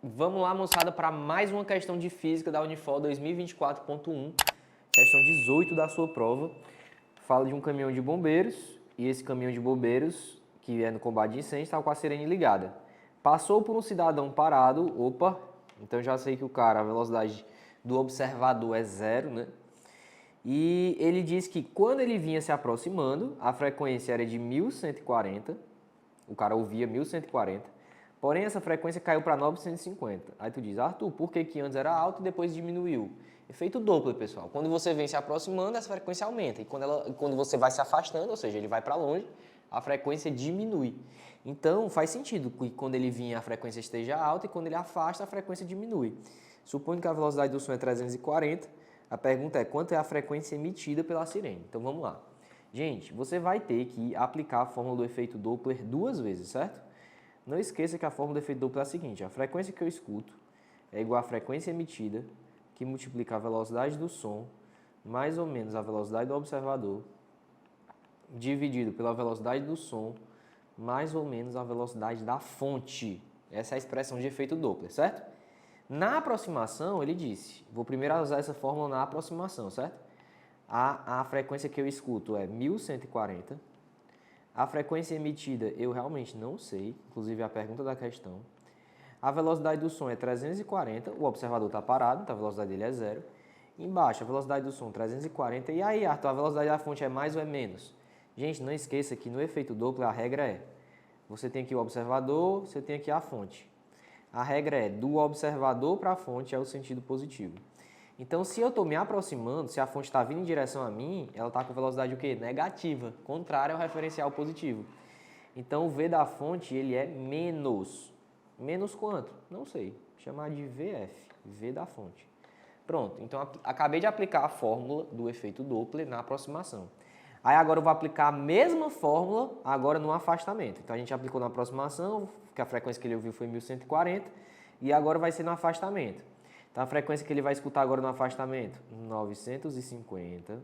Vamos lá, moçada, para mais uma questão de física da Unifol 2024.1, questão 18 da sua prova. Fala de um caminhão de bombeiros, e esse caminhão de bombeiros, que é no combate de incêndio, estava com a sirene ligada. Passou por um cidadão parado, então já sei que a velocidade do observador é 0, né? E ele diz que quando ele vinha se aproximando, a frequência era de 1140, o cara ouvia 1140, porém essa frequência caiu para 950. Aí tu diz, Arthur, por que antes era alto e depois diminuiu? Efeito Doppler, pessoal. Quando você vem se aproximando, essa frequência aumenta. E quando você vai se afastando, ou seja, ele vai para longe, a frequência diminui. Então, faz sentido que quando ele vinha a frequência esteja alta e quando ele afasta, a frequência diminui. Supondo que a velocidade do som é 340, a pergunta é quanto é a frequência emitida pela sirene. Então, vamos lá. Gente, você vai ter que aplicar a fórmula do efeito Doppler 2 vezes, certo? Não esqueça que a fórmula do efeito Doppler é a seguinte: a frequência que eu escuto é igual à frequência emitida, que multiplica a velocidade do som, mais ou menos a velocidade do observador, dividido pela velocidade do som, mais ou menos a velocidade da fonte. Essa é a expressão de efeito Doppler, certo? Na aproximação, ele disse, vou primeiro usar essa fórmula na aproximação, certo? A frequência que eu escuto é 1140. A frequência emitida eu realmente não sei, inclusive é a pergunta da questão. A velocidade do som é 340, o observador está parado, então a velocidade dele é 0. Embaixo, a velocidade do som 340. E aí, Arthur, a velocidade da fonte é mais ou é menos? Gente, não esqueça que no efeito Doppler a regra é, você tem aqui o observador, você tem aqui a fonte. A regra é, do observador para a fonte é o sentido positivo. Então, se eu estou me aproximando, se a fonte está vindo em direção a mim, ela está com velocidade o quê? Negativa, contrária ao referencial positivo. Então, o V da fonte, ele é menos. Menos quanto? Não sei. Chamar de VF, V da fonte. Pronto, então acabei de aplicar a fórmula do efeito Doppler na aproximação. Aí agora eu vou aplicar a mesma fórmula agora no afastamento. Então a gente aplicou na aproximação, que a frequência que ele ouviu foi 1140, e agora vai ser no afastamento. Então a frequência que ele vai escutar agora no afastamento, 950.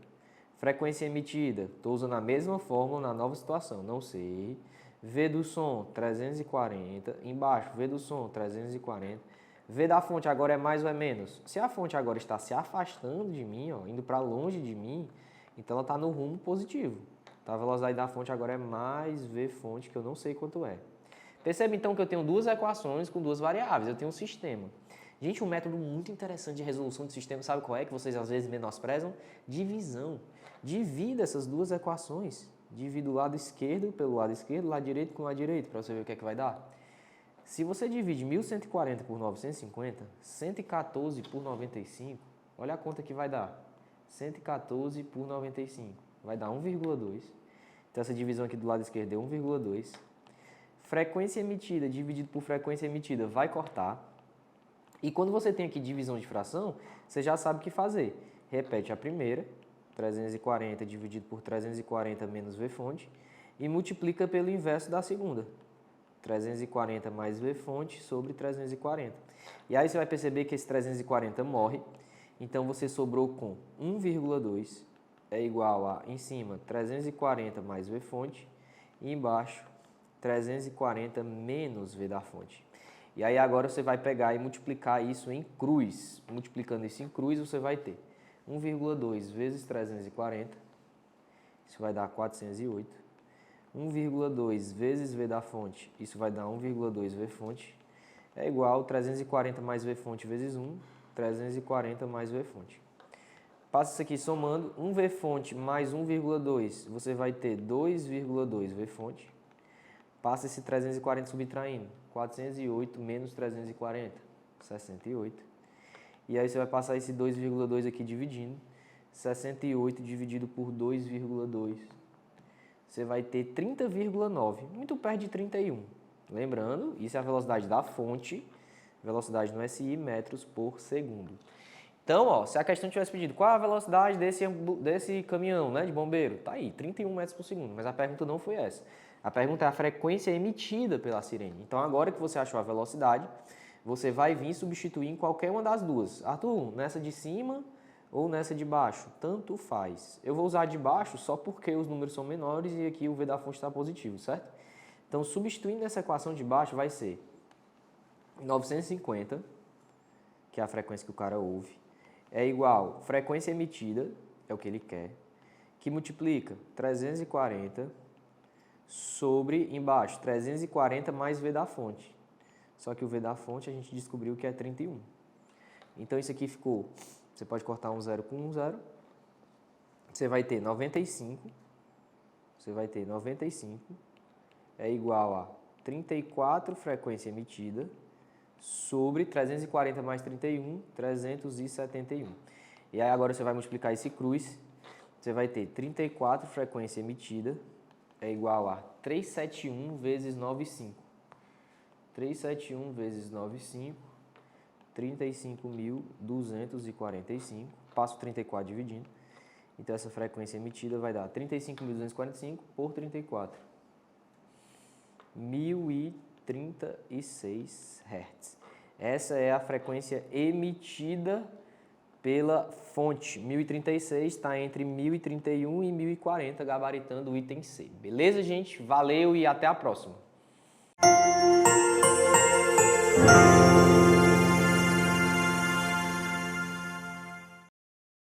Frequência emitida, estou usando a mesma fórmula na nova situação, não sei. V do som, 340. Embaixo, V do som, 340. V da fonte agora é mais ou é menos? Se a fonte agora está se afastando de mim, ó, indo para longe de mim, então ela está no rumo positivo. Então a velocidade da fonte agora é mais V fonte, que eu não sei quanto é. Percebe então que eu tenho duas equações com duas variáveis, eu tenho um sistema. Gente, um método muito interessante de resolução de sistema, sabe qual é? Que vocês às vezes menosprezam? Divisão. Divida essas duas equações. Divida o lado esquerdo pelo lado esquerdo, o lado direito com o lado direito, para você ver o que é que vai dar. Se você divide 1140 por 950, 114 por 95, olha a conta que vai dar. 114 por 95, vai dar 1,2. Então essa divisão aqui do lado esquerdo é 1,2. Frequência emitida dividido por frequência emitida vai cortar. E quando você tem aqui divisão de fração, você já sabe o que fazer. Repete a primeira, 340 dividido por 340 menos V fonte, e multiplica pelo inverso da segunda. 340 mais V fonte sobre 340. E aí você vai perceber que esse 340 morre, então você sobrou com 1,2 é igual a, em cima, 340 mais V fonte, e embaixo, 340 menos V da fonte. E aí agora você vai pegar e multiplicar isso em cruz. Multiplicando isso em cruz, você vai ter 1,2 vezes 340, isso vai dar 408. 1,2 vezes V da fonte, isso vai dar 1,2 V fonte, é igual a 340 mais V fonte vezes 1, 340 mais V fonte. Passa isso aqui somando, 1 V fonte mais 1,2, você vai ter 2,2 V fonte. Passa esse 340 subtraindo, 408 menos 340, 68. E aí você vai passar esse 2,2 aqui dividindo, 68 dividido por 2,2. Você vai ter 30,9, muito perto de 31. Lembrando, isso é a velocidade da fonte, velocidade no SI, metros por segundo. Então, ó, se a questão tivesse pedido qual a velocidade desse caminhão, né, de bombeiro, tá aí, 31 metros por segundo, mas a pergunta não foi essa. A pergunta é a frequência emitida pela sirene. Então, agora que você achou a velocidade, você vai vir substituir em qualquer uma das duas. Arthur, nessa de cima ou nessa de baixo, tanto faz. Eu vou usar a de baixo só porque os números são menores e aqui o V da fonte está positivo, certo? Então, substituindo essa equação de baixo, vai ser 950, que é a frequência que o cara ouve, é igual a frequência emitida, é o que ele quer, que multiplica 340 sobre, embaixo, 340 mais V da fonte. Só que o V da fonte a gente descobriu que é 31. Então, isso aqui ficou, você pode cortar um zero com um zero, você vai ter 95, é igual a 34 frequência emitida, sobre 340 mais 31, 371. E aí agora você vai multiplicar esse cruz, você vai ter 34 frequência emitida, é igual a 371 vezes 95. 371 vezes 95, 35.245, passo 34 dividindo. Então, essa frequência emitida vai dar 35.245 por 34. 1036 Hz. Essa é a frequência emitida pela fonte. 1036 está entre 1031 e 1040, gabaritando o item C. Beleza, gente? Valeu e até a próxima.